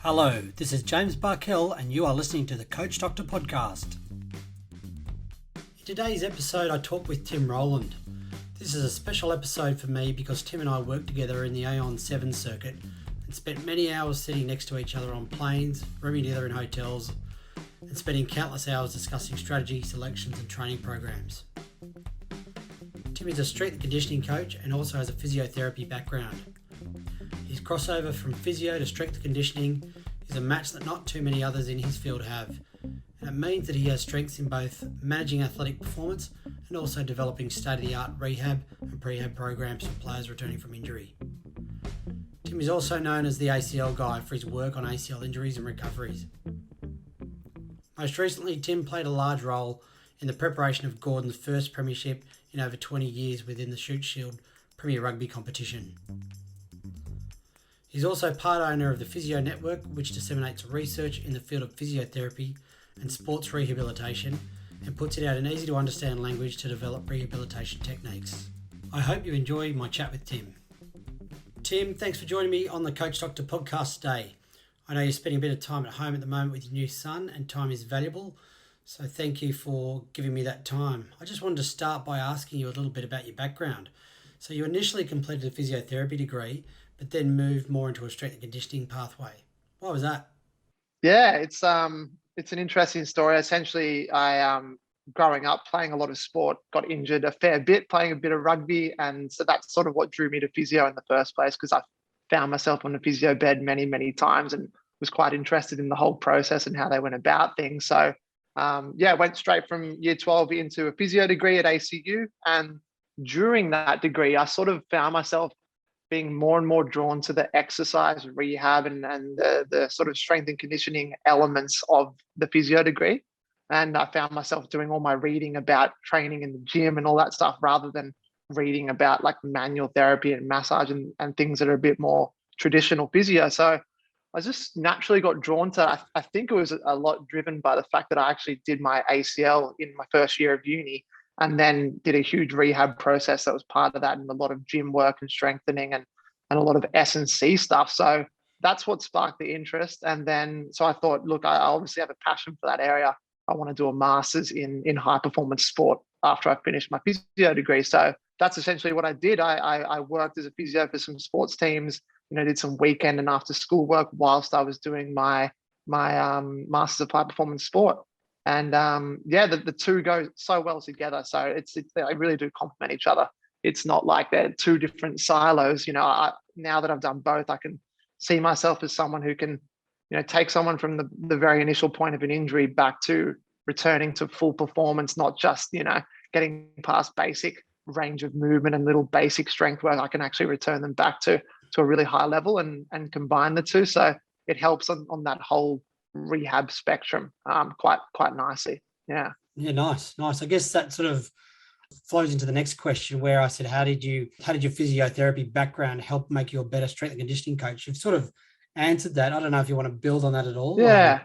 Hello, this is James Barkell and you are listening to the Coach Doctor Podcast. In today's episode, I talk with Tim Rowland. This is a special episode for me because Tim and I worked together in the Aon 7 circuit and spent many hours sitting next to each other on planes, rooming together in hotels, and spending countless hours discussing strategy, selections and training programs. Tim is a strength and conditioning coach and also has a physiotherapy background. His crossover from physio to strength and conditioning is a match that not too many others in his field have, and it means that he has strengths in both managing athletic performance and also developing state-of-the-art rehab and prehab programs for players returning from injury. Tim is also known as the ACL guy for his work on ACL injuries and recoveries. Most recently, Tim played a large role in the preparation of Gordon's first premiership in over 20 years within the Shute Shield Premier Rugby competition. He's also part owner of the Physio Network, which disseminates research in the field of physiotherapy and sports rehabilitation and puts it out in easy to understand language to develop rehabilitation techniques. I hope you enjoy my chat with Tim. Tim, thanks for joining me on the Coach Doctor Podcast today. I know you're spending a bit of time at home at the moment with your new son and time is valuable, so thank you for giving me that time. I just wanted to start by asking you a little bit about your background. So you initially completed a physiotherapy degree, but then moved more into a strength and conditioning pathway. Why was that? Yeah, it's an interesting story. Essentially, I growing up playing a lot of sport, got injured a fair bit playing a bit of rugby, and so that's sort of what drew me to physio in the first place, because I found myself on the physio bed many times and was quite interested in the whole process and how they went about things. So went straight from year 12 into a physio degree at ACU, and during that degree, I sort of found myself being more and more drawn to the exercise, rehab, and the sort of strength and conditioning elements of the physio degree. And I found myself doing all my reading about training in the gym and all that stuff, rather than reading about like manual therapy and massage and things that are a bit more traditional physio. So I just naturally got drawn to, I think it was a lot driven by the fact that I actually did my ACL in my first year of uni, and then did a huge rehab process that was part of that, and a lot of gym work and strengthening and a lot of S&C stuff. So that's what sparked the interest. And then, so I thought, look, I obviously have a passion for that area. I want to do a master's in high performance sport after I finished my physio degree. So that's essentially what I did. I worked as a physio for some sports teams, did some weekend and after school work whilst I was doing my master's of high performance sport. And the two go so well together. So they really do complement each other. It's not like they're two different silos. Now that I've done both, I can see myself as someone who can, take someone from the very initial point of an injury back to returning to full performance, not just, getting past basic range of movement and little basic strength work. I can actually return them back to a really high level and combine the two. So it helps on that whole rehab spectrum quite nicely. Yeah, nice. I guess that sort of flows into the next question, where I said, how did your physiotherapy background help make you a better strength and conditioning coach? You've sort of answered that. I don't know if you want to build on that at all. Yeah,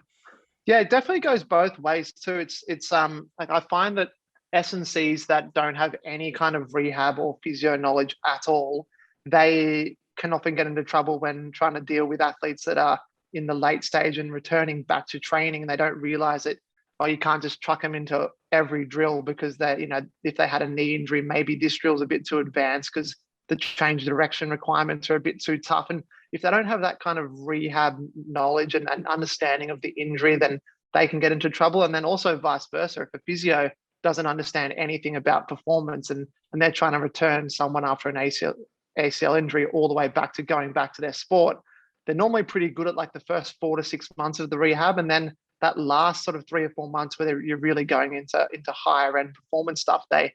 it definitely goes both ways too. It's like I find that S&Cs that don't have any kind of rehab or physio knowledge at all, they can often get into trouble when trying to deal with athletes that are in the late stage and returning back to training, and they don't realize it. You can't just truck them into every drill, because if they had a knee injury, maybe this drill's a bit too advanced because the change direction requirements are a bit too tough. And if they don't have that kind of rehab knowledge and understanding of the injury, then they can get into trouble. And then also vice versa, if a physio doesn't understand anything about performance and they're trying to return someone after an ACL injury all the way back to going back to their sport, they're normally pretty good at like the first 4 to 6 months of the rehab, and then that last sort of 3 or 4 months where you're really going into higher end performance stuff, they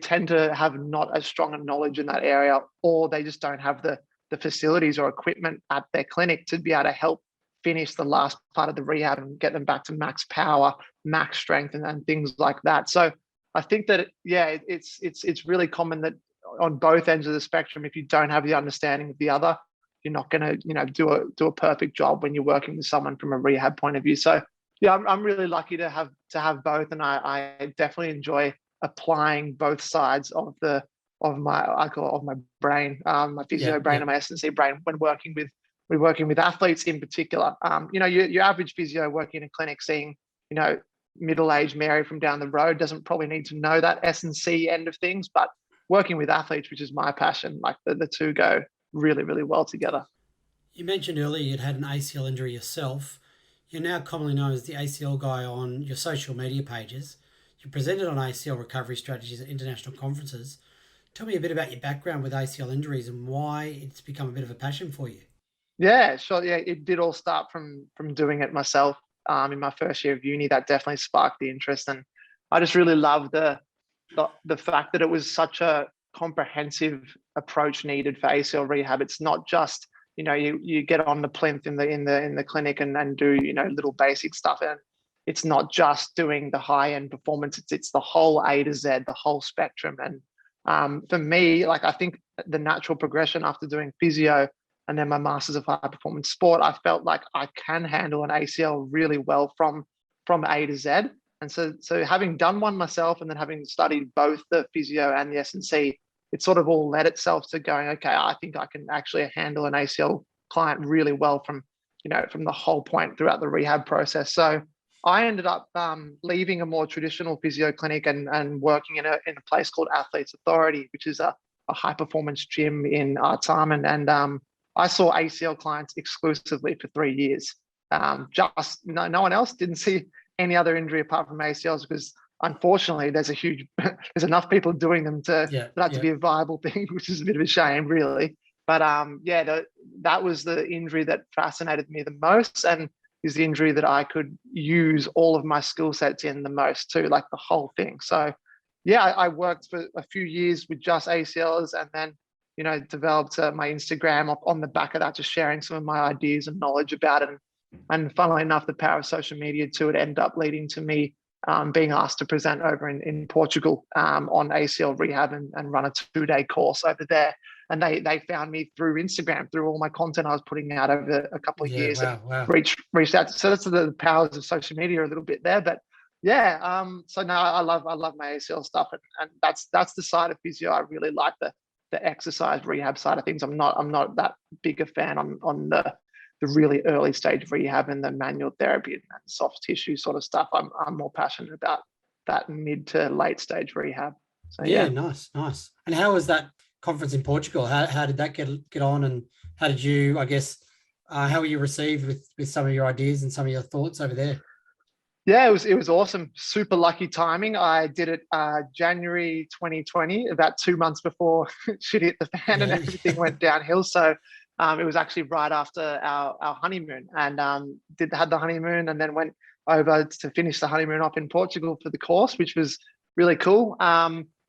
tend to have not as strong a knowledge in that area, or they just don't have the facilities or equipment at their clinic to be able to help finish the last part of the rehab and get them back to max power, max strength, and things like that. So I think that it's really common that on both ends of the spectrum, if you don't have the understanding of the other, you're not going to do a perfect job when you're working with someone from a rehab point of view. So yeah, I'm really lucky to have both, and I definitely enjoy applying both sides of my brain, my physio brain and my S&C brain when working with we're working with athletes in particular. Your average physio working in a clinic seeing, middle-aged Mary from down the road doesn't probably need to know that S&C end of things, but working with athletes, which is my passion, like the two go really, really well together. You mentioned earlier you'd had an ACL injury yourself. You're now commonly known as the ACL guy on your social media pages. You presented on ACL recovery strategies at international conferences. Tell me a bit about your background with ACL injuries and why it's become a bit of a passion for you. Yeah, sure. Yeah, it did all start from doing it myself. In my first year of uni, that definitely sparked the interest, and I just really love the fact that it was such a comprehensive approach needed for ACL rehab. It's not just you get on the plinth in the clinic and do little basic stuff, and it's not just doing the high end performance. It's the whole A to Z, the whole spectrum. And for me, like I think the natural progression after doing physio and then my Masters of High Performance Sport, I felt like I can handle an ACL really well from A to Z. And so having done one myself and then having studied both the physio and the S&C, it sort of all led itself to going, okay, I think I can actually handle an ACL client really well from the whole point throughout the rehab process. So I ended up leaving a more traditional physio clinic and working in a place called Athletes Authority, which is a high performance gym in Artarmon. And I saw ACL clients exclusively for 3 years. Just no one else, didn't see any other injury apart from ACLs, because unfortunately there's there's enough people doing them for that to be a viable thing, which is a bit of a shame, really. But that was the injury that fascinated me the most, and is the injury that I could use all of my skill sets in the most too, like the whole thing. So yeah, I worked for a few years with just ACLs, and then developed my Instagram on the back of that, just sharing some of my ideas and knowledge about it. And funnily enough, the power of social media too, it ended up leading to me being asked to present over in Portugal on ACL rehab and run a 2-day course over there. And they found me through Instagram, through all my content I was putting out over a couple of years. Wow. Reached out. So that's the powers of social media a little bit there. But yeah, so now I love my ACL stuff, and that's the side of physio I really like, the exercise rehab side of things. I'm not that big a fan on the really early stage rehab and the manual therapy and soft tissue sort of stuff. I'm more passionate about that mid to late stage rehab. So yeah. Nice. And how was that conference in Portugal? How did that get on, and how did you, I guess, how were you received with some of your ideas and some of your thoughts over there? Yeah, it was awesome. Super lucky timing. I did it January 2020, about 2 months before shit hit the fan and everything went downhill. So it was actually right after our honeymoon, and had the honeymoon, and then went over to finish the honeymoon up in Portugal for the course, which was really cool.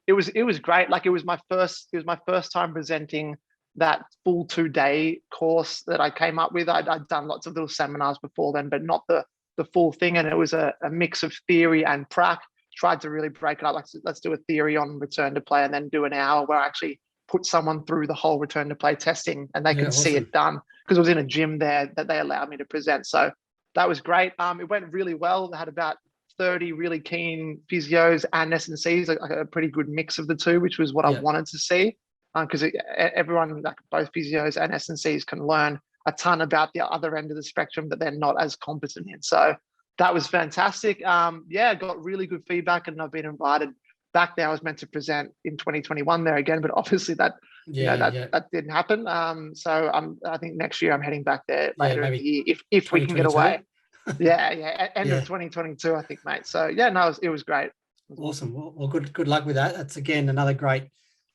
It was great. Like it was my first time presenting that full 2-day course that I came up with. I'd done lots of little seminars before then, but not the full thing. And it was a mix of theory and prac. Tried to really break it up. Like, let's do a theory on return to play, and then do an hour where I actually put someone through the whole return to play testing, and they can see it done, because it was in a gym there that they allowed me to present. So that was great. It went really well. They had about 30 really keen physios and S&Cs, like a pretty good mix of the two, which was what I wanted to see. Because everyone, like both physios and S&Cs, can learn a ton about the other end of the spectrum that they're not as competent in. So that was fantastic. Got really good feedback, and I've been invited back there. I was meant to present in 2021 there again, but obviously that didn't happen. I think next year I'm heading back there later in the year if we can get away. End of 2022, I think, mate. So it was great. Awesome. Well, good luck with that. That's again another great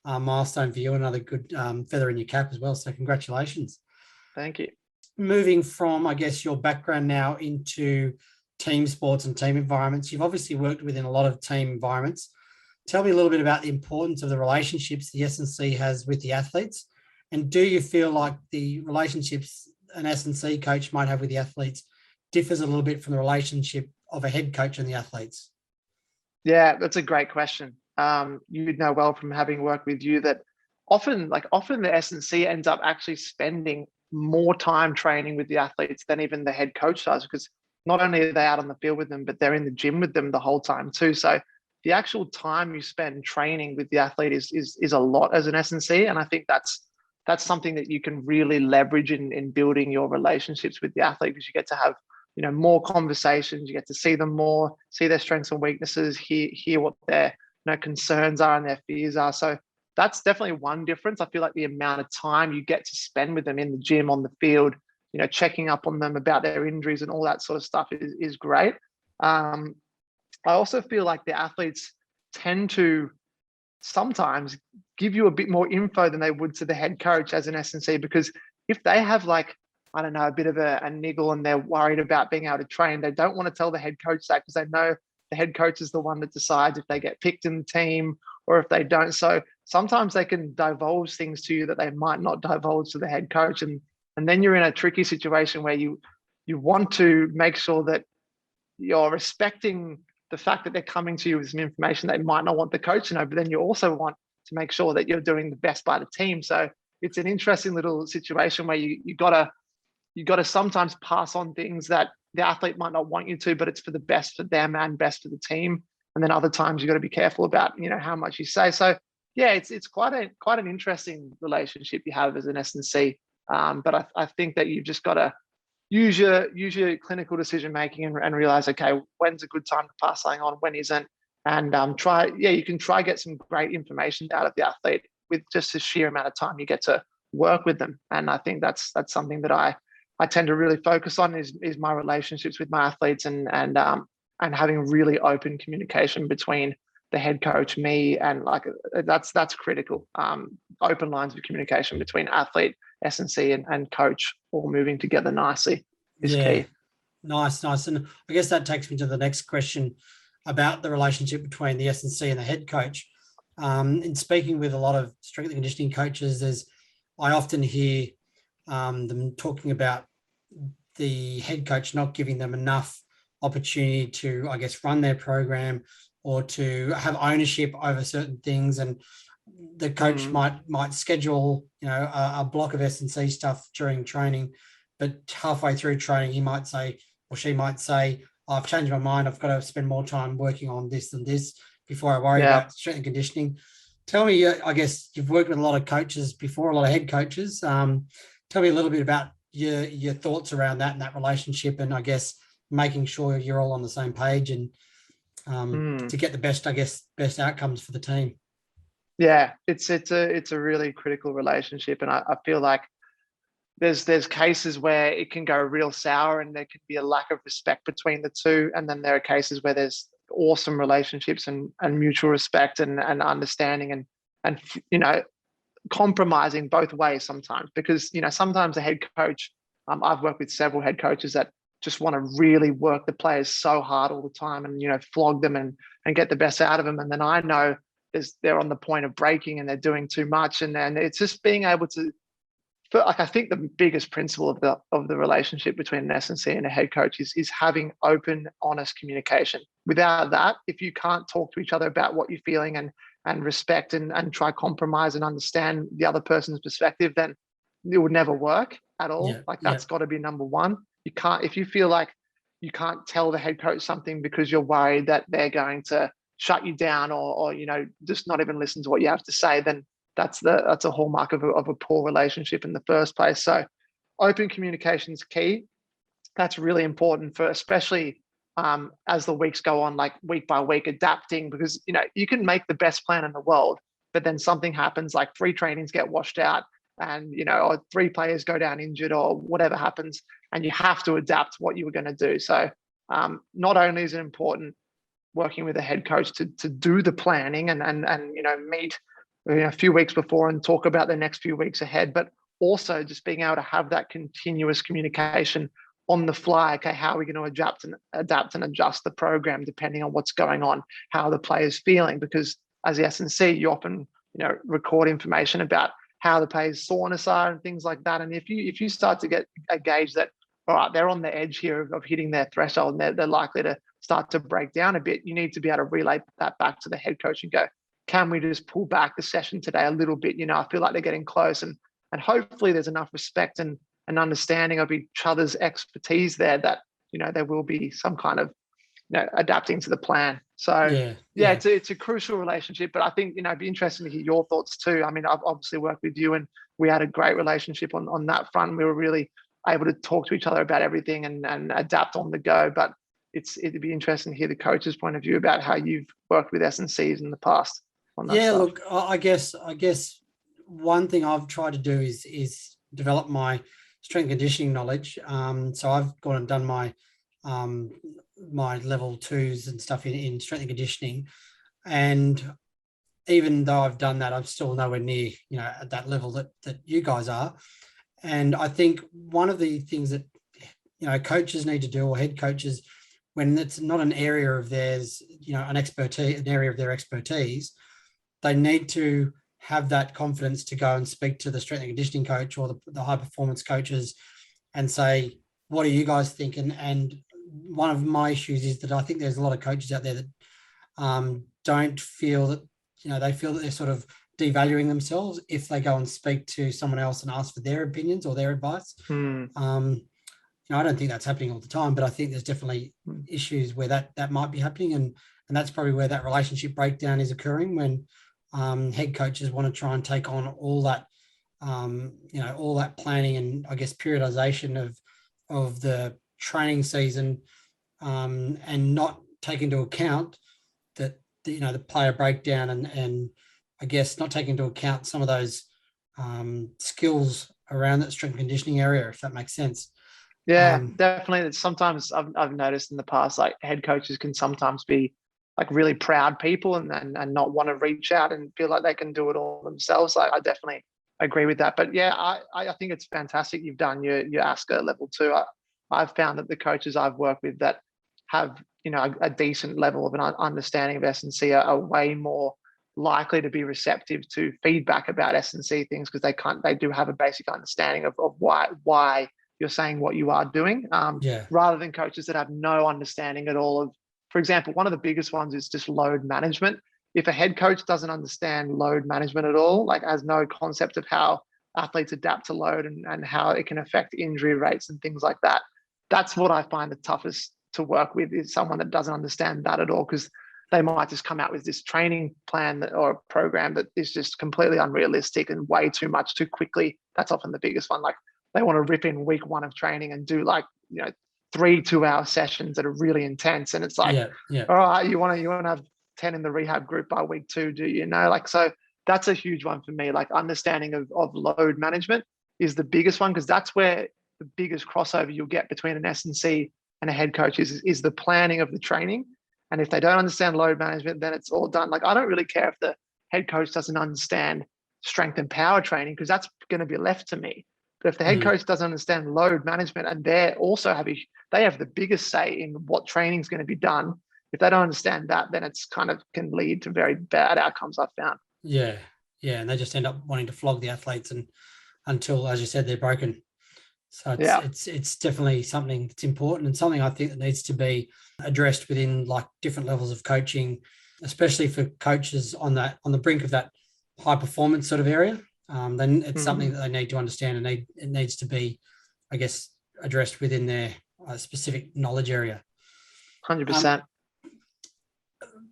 milestone for you, another good feather in your cap as well. So congratulations. Thank you. Moving from, I guess, your background now into team sports and team environments, you've obviously worked within a lot of team environments. Tell me a little bit about the importance of the relationships the S&C has with the athletes, and do you feel like the relationships an S&C coach might have with the athletes differs a little bit from the relationship of a head coach and the athletes? Yeah, that's a great question. You'd know well from having worked with you that often the S&C ends up actually spending more time training with the athletes than even the head coach does, because not only are they out on the field with them, but they're in the gym with them the whole time too. So the actual time you spend training with the athlete is a lot as an S&C, and I think that's that's something that you can really leverage in building your relationships with the athlete, because you get to have, more conversations, you get to see them more, see their strengths and weaknesses, hear what their concerns are and their fears are. So that's definitely one difference. I feel like the amount of time you get to spend with them in the gym, on the field, checking up on them about their injuries and all that sort of stuff is great. I also feel like the athletes tend to sometimes give you a bit more info than they would to the head coach as an S&C, because if they have, like, I don't know, a bit of a niggle and they're worried about being able to train, they don't want to tell the head coach that, because they know the head coach is the one that decides if they get picked in the team or if they don't. So sometimes they can divulge things to you that they might not divulge to the head coach. And then you're in a tricky situation where you want to make sure that you're respecting the fact that they're coming to you with some information they might not want the coach to know, but then you also want to make sure that you're doing the best by the team. So it's an interesting little situation where you gotta sometimes pass on things that the athlete might not want you to, but it's for the best for them and best for the team. And then other times you got to be careful about, how much you say. So yeah, it's quite an interesting relationship you have as an S&C. But I think that you've just got to use your clinical decision making and realize, okay, when's a good time to pass something on, when isn't, and you can try get some great information out of the athlete with just the sheer amount of time you get to work with them. And I think that's something that I tend to really focus on is my relationships with my athletes and having really open communication between the head coach, me, and that's critical. Open lines of communication between athlete, S&C, and coach, all moving together nicely is key. Nice. And I guess that takes me to the next question about the relationship between the S&C and the head coach. In speaking with a lot of strength and conditioning coaches, I often hear them talking about the head coach not giving them enough opportunity to, I guess, run their program or to have ownership over certain things. And the coach might schedule, a block of S&C stuff during training, but halfway through training, he might say, or she might say, I've changed my mind. I've got to spend more time working on this and this before I worry about strength and conditioning. Tell me, I guess you've worked with a lot of coaches before, a lot of head coaches. Tell me a little bit about your thoughts around that and that relationship, and I guess making sure you're all on the same page and to get the best outcomes for the team. Yeah, it's a really critical relationship, and I feel like there's cases where it can go real sour and there can be a lack of respect between the two, and then there are cases where there's awesome relationships and mutual respect and understanding and compromising both ways sometimes, because sometimes a head coach, I've worked with several head coaches that just want to really work the players so hard all the time and flog them and get the best out of them, and then I know they're on the point of breaking and they're doing too much, and then it's just being able to, I think the biggest principle of the relationship between an S&C and a head coach is having open, honest communication. Without that, if you can't talk to each other about what you're feeling and respect and try compromise and understand the other person's perspective, then it would never work at all. That's got to be number one. You can't, if you feel like you can't tell the head coach something because you're worried that they're going to shut you down or just not even listen to what you have to say, then that's a hallmark of a poor relationship in the first place. So open communication is key. That's really important for, especially as the weeks go on, like week by week, adapting, because you can make the best plan in the world, but then something happens, like 3 trainings get washed out and or 3 players go down injured or whatever happens, and you have to adapt what you were going to do. So not only is it important working with a head coach to do the planning and meet a few weeks before and talk about the next few weeks ahead, but also just being able to have that continuous communication on the fly. Okay, how are we going to adapt and adjust the program depending on what's going on, how the player's feeling? Because as the S&C, you often record information about how the players' soreness are and things like that. And if you start to get a gauge that, all right, they're on the edge here of hitting their threshold and they're likely to start to break down a bit, you need to be able to relay that back to the head coach and go, can we just pull back the session today a little bit? I feel like they're getting close, and hopefully there's enough respect and understanding of each other's expertise there that there will be some kind of adapting to the plan. So it's a crucial relationship. But I think it'd be interesting to hear your thoughts too. I mean, I've obviously worked with you and we had a great relationship on that front. We were really able to talk to each other about everything and adapt on the go. But it'd be interesting to hear the coach's point of view about how you've worked with S&Cs in the past on that Yeah, stuff. look, I guess one thing I've tried to do is develop my strength and conditioning knowledge. So I've gone and done my my level 2s and stuff in strength and conditioning, and even though I've done that, I'm still nowhere near, at that level that you guys are. And I think one of the things that, coaches need to do, or head coaches, when it's not an area of theirs, an area of their expertise, they need to have that confidence to go and speak to the strength and conditioning coach or the high performance coaches and say, what are you guys thinking? And one of my issues is that I think there's a lot of coaches out there that don't feel that, they feel that they're sort of devaluing themselves if they go and speak to someone else and ask for their opinions or their advice. I don't think that's happening all the time, but I think there's definitely issues where that might be happening. And that's probably where that relationship breakdown is occurring, when head coaches want to try and take on all that, all that planning and, I guess, periodization of the training season, and not take into account that, the player breakdown and I guess not take into account some of those skills around that strength and conditioning area, if that makes sense. Yeah, definitely. Sometimes I've noticed in the past, like, head coaches can sometimes be like really proud people and not want to reach out and feel like they can do it all themselves. I definitely agree with that. But yeah, I think it's fantastic you've done your ASCA level 2. I've found that the coaches I've worked with that have, a decent level of an understanding of S&C are way more likely to be receptive to feedback about S&C things, because they do have a basic understanding of why you're saying what you are doing, rather than coaches that have no understanding at all of, for example, one of the biggest ones is just load management. If a head coach doesn't understand load management at all, like has no concept of how athletes adapt to load and how it can affect injury rates and things like that, that's what I find the toughest to work with, is someone that doesn't understand that at all, because they might just come out with this training plan or a program that is just completely unrealistic and way too much too quickly. That's often the biggest one. Like, they want to rip in week 1 of training and do 3 2-hour sessions that are really intense. And it's like, all right, you want to have 10 in the rehab group by week 2, do you know? So that's a huge one for me. Like, understanding of load management is the biggest one, because that's where the biggest crossover you'll get between an S&C and a head coach is the planning of the training. And if they don't understand load management, then it's all done. Like, I don't really care if the head coach doesn't understand strength and power training, because that's going to be left to me. But if the head coach doesn't understand load management, and they have the biggest say in what training is going to be done, if they don't understand that, then it's kind of can lead to very bad outcomes, I've found. Yeah. And they just end up wanting to flog the athletes until, as you said, they're broken. So it's definitely something that's important, and something I think that needs to be addressed within different levels of coaching, especially for coaches on the brink of that high performance sort of area. Then it's something that they need to understand, and it needs to be, I guess, addressed within their specific knowledge area. 100%.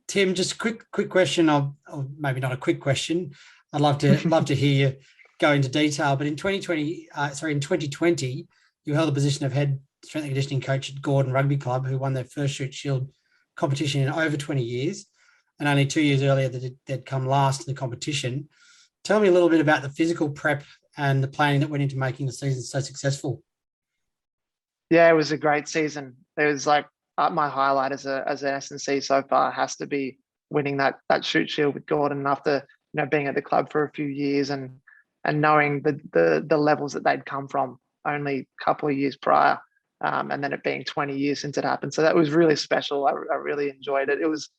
Tim, just a quick question, or maybe not a quick question. I'd love to hear you go into detail. But in 2020, you held the position of head strength and conditioning coach at Gordon Rugby Club, who won their first Shute Shield competition in over 20 years, and only 2 years earlier they'd come last in the competition. Tell me a little bit about the physical prep and the planning that went into making the season so successful. Yeah, it was a great season. It was my highlight as an S&C so far has to be winning that Shute Shield with Gordon, after being at the club for a few years and knowing the levels that they'd come from only a couple of years prior, and then it being 20 years since it happened. So that was really special. I really enjoyed it. It was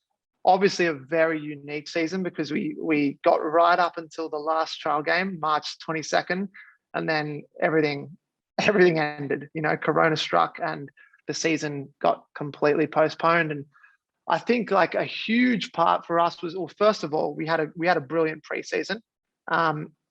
obviously a very unique season, because we got right up until the last trial game, March 22nd, and then everything ended. Corona struck and the season got completely postponed. And I think a huge part for us was, well, first of all, we had a brilliant preseason.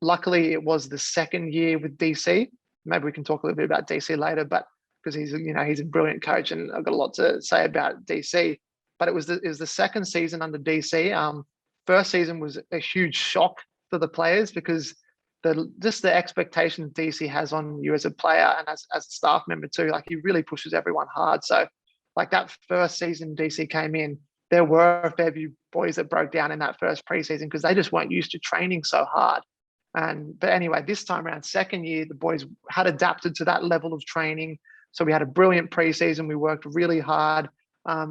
Luckily, it was the second year with DC. Maybe we can talk a little bit about DC later, but because he's a brilliant coach, and I've got a lot to say about DC. But it was the second season under DC. First season was a huge shock for the players, because just the expectations DC has on you as a player and as a staff member too. Like, he really pushes everyone hard. So like that first season DC came in, there were a fair few boys that broke down in that first preseason because they just weren't used to training so hard. But anyway, this time around, second year, the boys had adapted to that level of training. So we had a brilliant preseason. We worked really hard.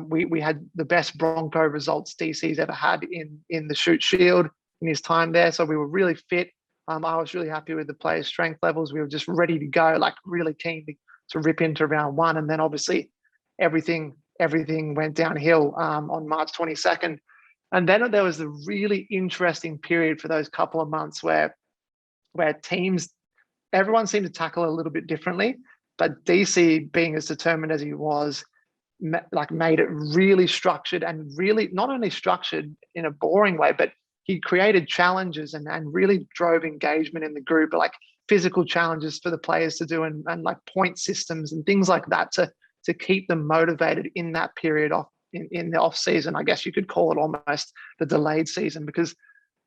We had the best Bronco results DC's ever had in the Shute Shield in his time there. So we were really fit. I was really happy with the players' strength levels. We were just ready to go, like really keen to rip into round one. And then obviously everything went downhill on March 22nd. And then there was a really interesting period for those couple of months where teams, everyone seemed to tackle a little bit differently, but DC, being as determined as he was, made it really structured, and really not only structured in a boring way, but he created challenges and really drove engagement in the group, like physical challenges for the players to do, and like point systems and things like that to keep them motivated in that period in the off season. I guess you could call it almost the delayed season, because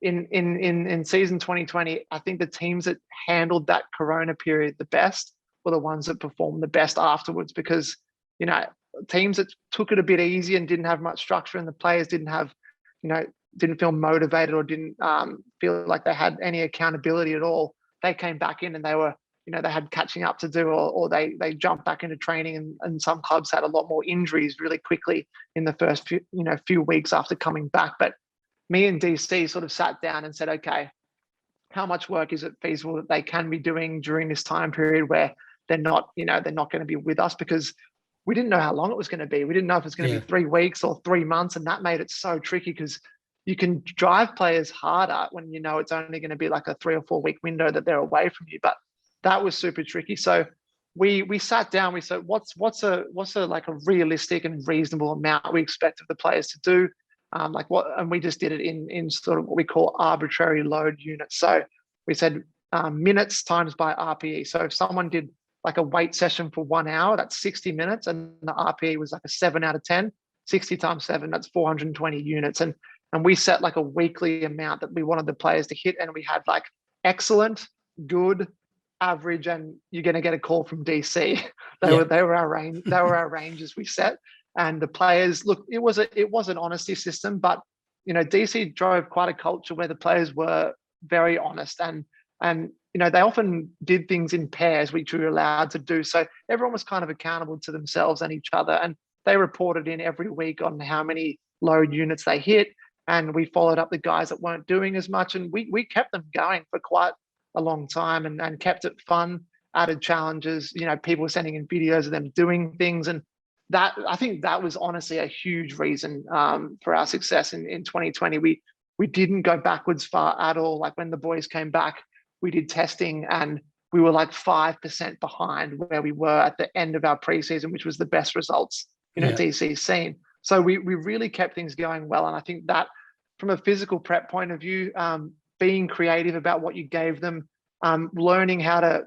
in season 2020, I think the teams that handled that Corona period the best were the ones that performed the best afterwards, because, you know, teams that took it a bit easy and didn't have much structure, and the players didn't feel motivated or didn't feel like they had any accountability at all, they came back in and they were, they had catching up to do, or they jumped back into training, and some clubs had a lot more injuries really quickly in the first few weeks after coming back. But me and DC sort of sat down and said, okay, how much work is it feasible that they can be doing during this time period where they're not going to be with us? Because we didn't know how long it was going to be. We didn't know if it's going to be 3 weeks or 3 months. And that made it so tricky, because you can drive players harder when it's only going to be like a 3 or 4 week window that they're away from you. But that was super tricky. So we sat down, we said, what's a like a realistic and reasonable amount we expect of the players to do? And we just did it in sort of what we call arbitrary load units. So we said minutes times by RPE. So if someone did like a weight session for 1 hour, that's 60 minutes, and the RPE was like a 7 out of 10, 60 times 7, that's 420 units. And we set like a weekly amount that we wanted the players to hit, and we had like excellent, good, average, and you're going to get a call from DC. They were our range. They were our ranges we set. And the players, look, it was an honesty system, but DC drove quite a culture where the players were very honest, and they often did things in pairs, which we were allowed to do. So everyone was kind of accountable to themselves and each other, and they reported in every week on how many load units they hit, and we followed up the guys that weren't doing as much, and we kept them going for quite a long time, and kept it fun, added challenges. People were sending in videos of them doing things, and that, I think that was honestly a huge reason for our success in 2020. We didn't go backwards far at all. Like when the boys came back, we did testing and we were like 5% behind where we were at the end of our preseason, which was the best results DC's seen. So we really kept things going well. And I think that from a physical prep point of view, being creative about what you gave them, learning how to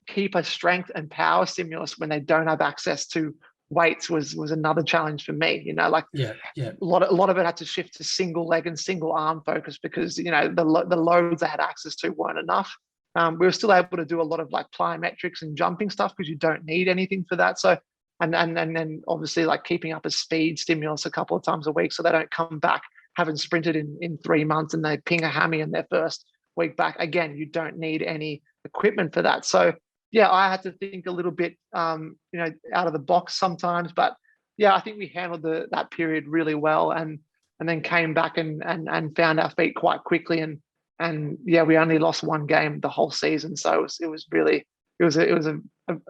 keep a strength and power stimulus when they don't have access to weights was another challenge for me. A lot of it had to shift to single leg and single arm focus, because the loads I had access to weren't enough. We were still able to do a lot of like plyometrics and jumping stuff, because you don't need anything for that. So and then obviously like keeping up a speed stimulus a couple of times a week, so they don't come back having sprinted in 3 months and they ping a hammy in their first week back. Again, you don't need any equipment for that. So yeah, I had to think a little bit, out of the box sometimes. But yeah, I think we handled that period really well, and then came back and found our feet quite quickly. And yeah, we only lost 1 game the whole season, so it was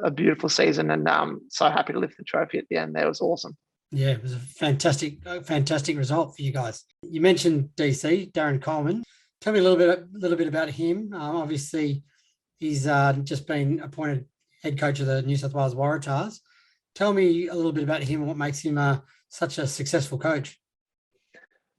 a beautiful season, and so happy to lift the trophy at the end. That was awesome. Yeah, it was a fantastic result for you guys. You mentioned DC, Darren Coleman. Tell me a little bit about him. Obviously, he's just been appointed head coach of the New South Wales Waratahs. Tell me a little bit about him and what makes him such a successful coach.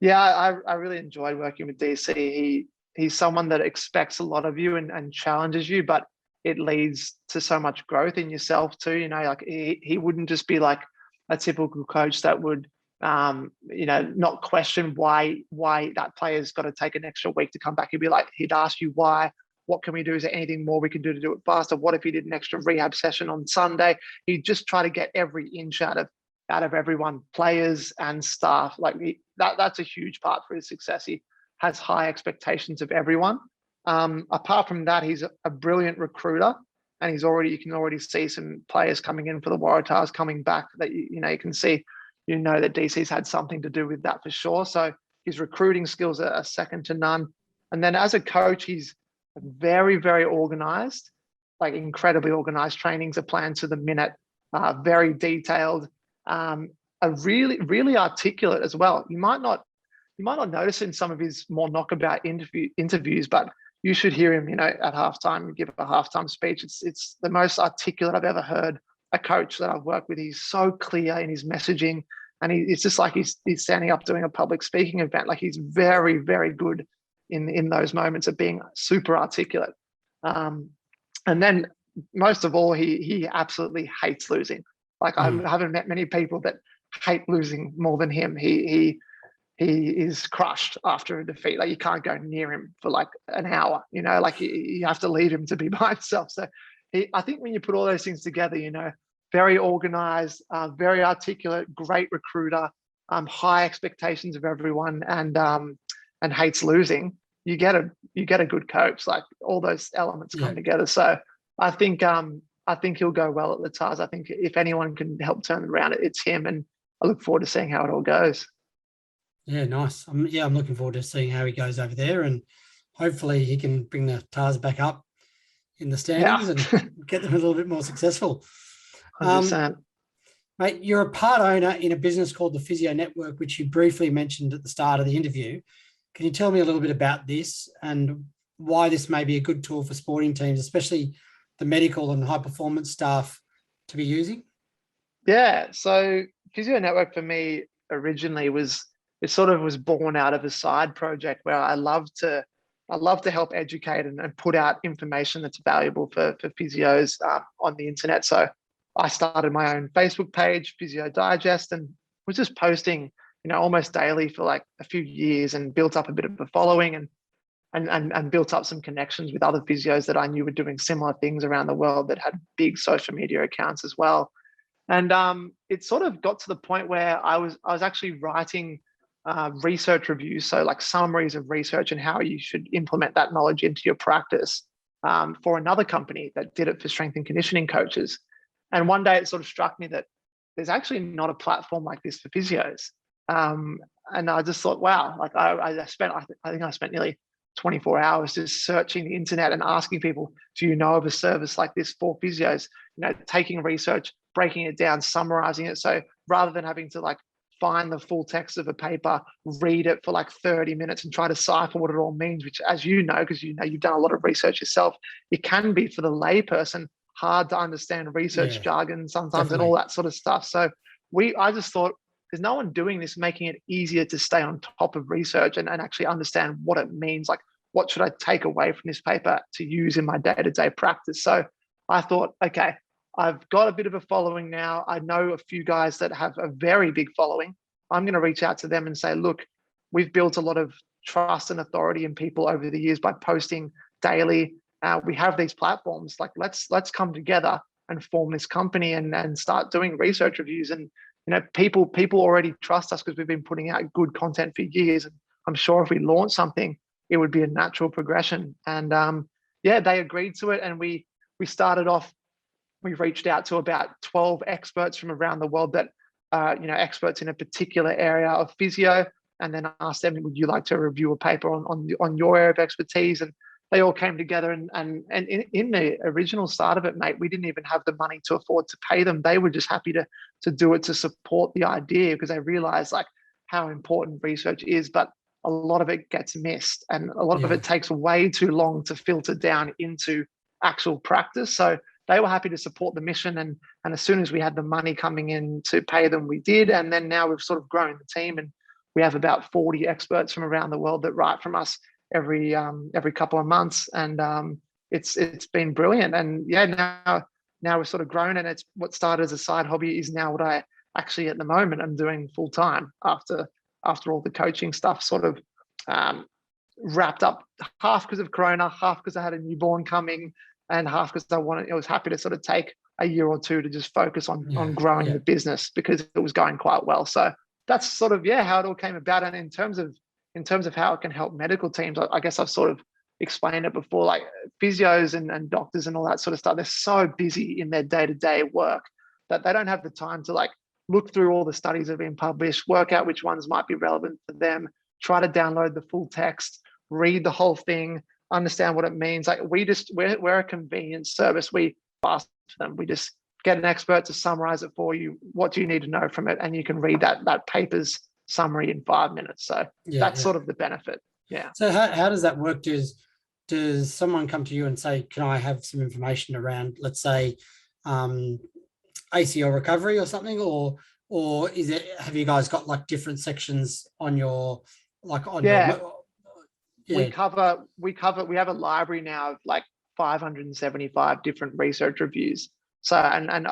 Yeah, I really enjoyed working with DC. He's someone that expects a lot of you and challenges you, but it leads to so much growth in yourself too. Like he wouldn't just be like a typical coach that would, not question why that player's got to take an extra week to come back. He'd be like, he'd ask you why what can we do? Is there anything more we can do to do it faster? What if he did an extra rehab session on Sunday? He'd just try to get every inch out of everyone, players and staff. Like that's a huge part for his success. He has high expectations of everyone. Apart from that, he's a brilliant recruiter, and you can already see some players coming in for the Waratahs coming back that you can see, that DC's had something to do with that for sure. So his recruiting skills are second to none. And then as a coach, he's very, very organized, like incredibly organized. Trainings are planned to the minute, very detailed, are really, really articulate as well. You might not notice in some of his more knockabout interviews, but you should hear him, at halftime, give a halftime speech. It's the most articulate I've ever heard a coach that I've worked with. He's so clear in his messaging, and it's just like he's standing up doing a public speaking event. Like he's very, very good in those moments of being super articulate. And then most of all, he absolutely hates losing. Like I haven't met many people that hate losing more than him. He is crushed after a defeat. Like you can't go near him for like an hour, like you have to leave him to be by himself. So I think when you put all those things together, very organized, very articulate, great recruiter, high expectations of everyone, and hates losing, you get a good coach. Like all those elements come together. So I think he'll go well at the Tars. I think if anyone can help turn it around, it's him, and I look forward to seeing how it all goes. Yeah, nice. I'm looking forward to seeing how he goes over there, and hopefully he can bring the Tars back up in the standings and get them a little bit more successful. 100%. Mate, you're a part owner in a business called the Physio Network, which you briefly mentioned at the start of the interview. Can you tell me a little bit about this and why this may be a good tool for sporting teams, especially the medical and high performance staff, to be using? Yeah, so Physio Network for me originally was born out of a side project where I love to help educate and put out information that's valuable for physios on the internet. So I started my own Facebook page, Physio Digest, and was just posting, almost daily for like a few years, and built up a bit of a following and built up some connections with other physios that I knew were doing similar things around the world that had big social media accounts as well. And it sort of got to the point where I was actually writing research reviews, so like summaries of research and how you should implement that knowledge into your practice for another company that did it for strength and conditioning coaches. And one day it sort of struck me that there's actually not a platform like this for physios. And I just thought, wow, like I think I spent nearly 24 hours just searching the internet and asking people, do you know of a service like this for physios? Taking research, breaking it down, summarizing it. So rather than having to like find the full text of a paper, read it for like 30 minutes and try to decipher what it all means, which, as you know, because you've done a lot of research yourself, it can be for the layperson hard to understand research jargon sometimes, and all that sort of stuff. So I just thought, there's no one doing this, making it easier to stay on top of research and actually understand what it means. Like, what should I take away from this paper to use in my day-to-day practice? So I thought, okay, I've got a bit of a following now. I know a few guys that have a very big following. I'm going to reach out to them and say, look, we've built a lot of trust and authority in people over the years by posting daily. We have these platforms. Like, let's come together and form this company and start doing research reviews. And people already trust us because we've been putting out good content for years. And I'm sure if we launch something, it would be a natural progression. And they agreed to it. And we started off. We reached out to about 12 experts from around the world that experts in a particular area of physio, and then asked them, would you like to review a paper on your area of expertise? And they all came together, and in the original start of it, mate, we didn't even have the money to afford to pay them. They were just happy to do it to support the idea, because they realized like how important research is, but a lot of it gets missed, and a lot of it takes way too long to filter down into actual practice. So they were happy to support the mission, and as soon as we had the money coming in to pay them, we did. And then now we've sort of grown the team, and we have about 40 experts from around the world that write from us every couple of months, and it's been brilliant. And now we're sort of grown, and it's what started as a side hobby is now what I actually at the moment I'm doing full time after all the coaching stuff sort of wrapped up, half because of Corona, half because I had a newborn coming, and half because I was happy to sort of take a year or two to just focus on growing the business because it was going quite well. So that's sort of how it all came about. And in terms of how it can help medical teams, I guess I've sort of explained it before. Like physios and doctors and all that sort of stuff, they're so busy in their day-to-day work that they don't have the time to like look through all the studies that have been published, work out which ones might be relevant for them, try to download the full text, read the whole thing, understand what it means. Like we're a convenience service. We fast for them. We just get an expert to summarize it for you. What do you need to know from it? And you can read that paper's summary in 5 minutes. So that's sort of the benefit. Yeah. So how does that work? Does someone come to you and say, can I have some information around, let's say, ACL recovery or something, or is it, have you guys got like different sections on your, like on your, we have a library now of like 575 different research reviews. So, and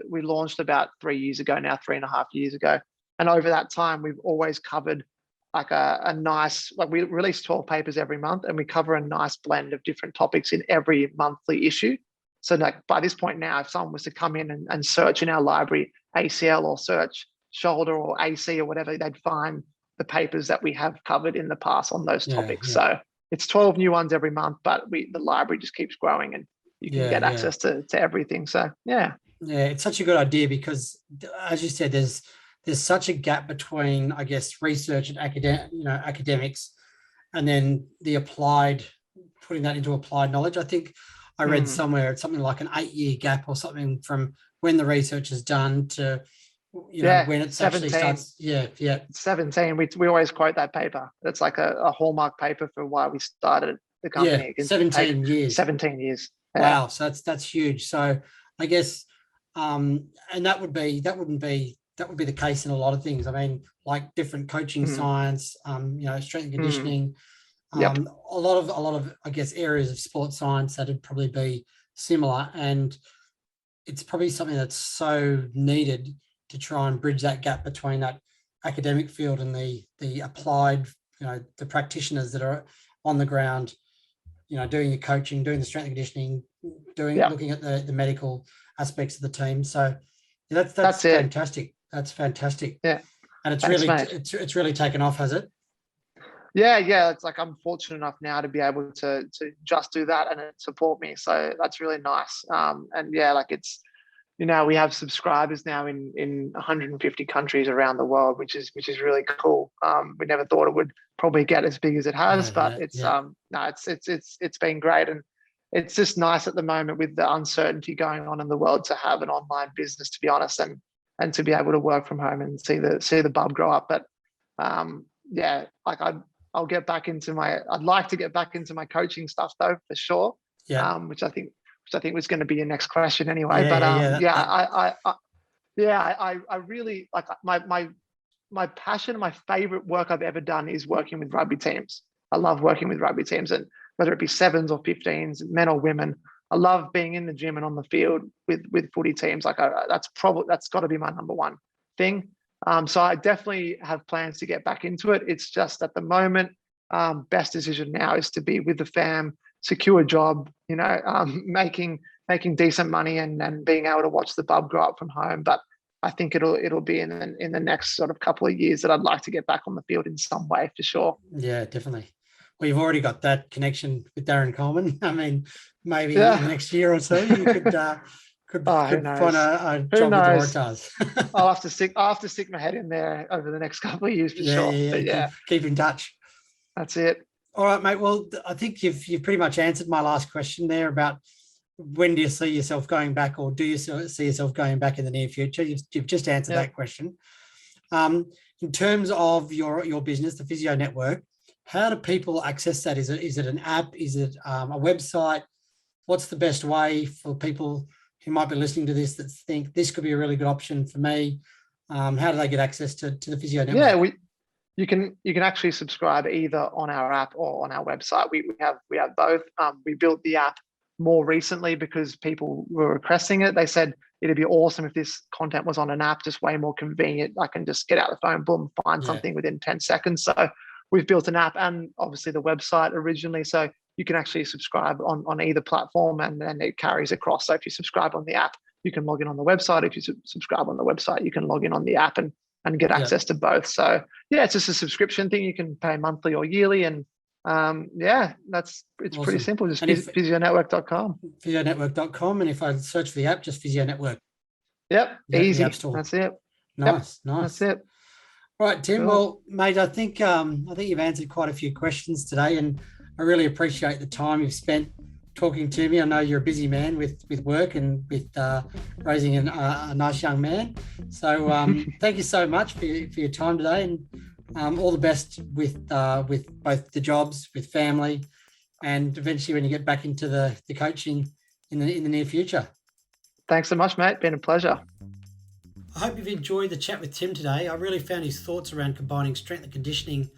we launched about 3 years ago now, 3.5 years ago. And over that time, we've always covered like a nice, like we release 12 papers every month, and we cover a nice blend of different topics in every monthly issue. So like by this point now, if someone was to come in and search in our library ACL or search shoulder or AC or whatever, they'd find the papers that we have covered in the past on those topics. So it's 12 new ones every month, but the library just keeps growing and you can get access to everything. So it's such a good idea because, as you said, there's such a gap between, I guess, research and academics, and then the applied, putting that into applied knowledge. I think I read somewhere it's something like an 8-year gap or something from when the research is done to when it's 17. Actually starts. 17. We always quote that paper. It's like a hallmark paper for why we started the company. 17 years. 17 years. Wow, so that's huge. So I guess and that would be the case in a lot of things. I mean, like different coaching science, strength and conditioning, a lot of I guess areas of sports science that'd probably be similar, and it's probably something that's so needed to try and bridge that gap between that academic field and the applied, the practitioners that are on the ground, doing the coaching, doing the strength and conditioning, looking at the medical aspects of the team. So that's fantastic. That's fantastic. Yeah. And it's really taken off, has it? Yeah. It's like I'm fortunate enough now to be able to just do that and support me. So that's really nice. Like it's, we have subscribers now in 150 countries around the world, which is really cool. We never thought it would probably get as big as it has, but it's been great. And it's just nice at the moment with the uncertainty going on in the world to have an online business, to be honest, and to be able to work from home and see the bub grow up. But like I'll get back into I'd like to get back into my coaching stuff though, for sure. Yeah. Which I think was going to be your next question anyway. I really like my passion, my favorite work I've ever done is working with rugby teams. I love working with rugby teams, and whether it be 7s or 15s, men or women, I love being in the gym and on the field with footy teams. Like that's got to be my number one thing. So I definitely have plans to get back into it. It's just at the moment, best decision now is to be with the fam, secure job, making decent money and being able to watch the bub grow up from home. But I think it'll be in the next sort of couple of years that I'd like to get back on the field in some way, for sure. Yeah, definitely. Well, you've already got that connection with Darren Coleman. I mean, maybe in the next year or so you could find a job with the Waratahs. I'll have to stick my head in there over the next couple of years for sure. Keep in touch. That's it. All right, mate. Well, I think you've pretty much answered my last question there about when do you see yourself going back, or do you see yourself going back in the near future? You've just answered that question. In terms of your business, the Physio Network, how do people access that? Is it an app? Is it a website? What's the best way for people who might be listening to this that think this could be a really good option for me? How do they get access to the Physio Network? You can actually subscribe either on our app or on our website. We have both. We built the app more recently because people were requesting it. They said it'd be awesome if this content was on an app, just way more convenient. I can just get out the phone, boom, find something within 10 seconds. So we've built an app and obviously the website originally. So you can actually subscribe on either platform, and then it carries across. So if you subscribe on the app, you can log in on the website. If you subscribe on the website, you can log in on the app and get access to both. So yeah, it's just a subscription thing. You can pay monthly or yearly, and it's awesome. Pretty simple. Just physionetwork.com. Physionetwork.com, and if I search for the app, just Physio Network. Yep, easy. That's it. Nice. That's it. Right, Tim. Cool. Well, mate, I think you've answered quite a few questions today, and I really appreciate the time you've spent talking to me. I know you're a busy man with work and with raising a nice young man. So thank you so much for your time today, and all the best with both the jobs, with family, and eventually when you get back into the coaching in the near future. Thanks so much, mate. Been a pleasure. I hope you've enjoyed the chat with Tim today. I really found his thoughts around combining strength and conditioning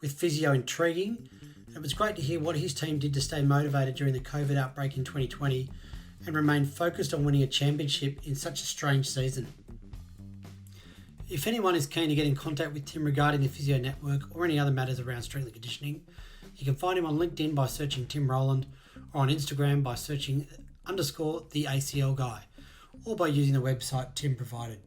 with physio intriguing. It was great to hear what his team did to stay motivated during the COVID outbreak in 2020 and remain focused on winning a championship in such a strange season. If anyone is keen to get in contact with Tim regarding the Physio Network or any other matters around strength and conditioning, you can find him on LinkedIn by searching Tim Rowland, or on Instagram by searching _the ACL guy, or by using the website Tim provided.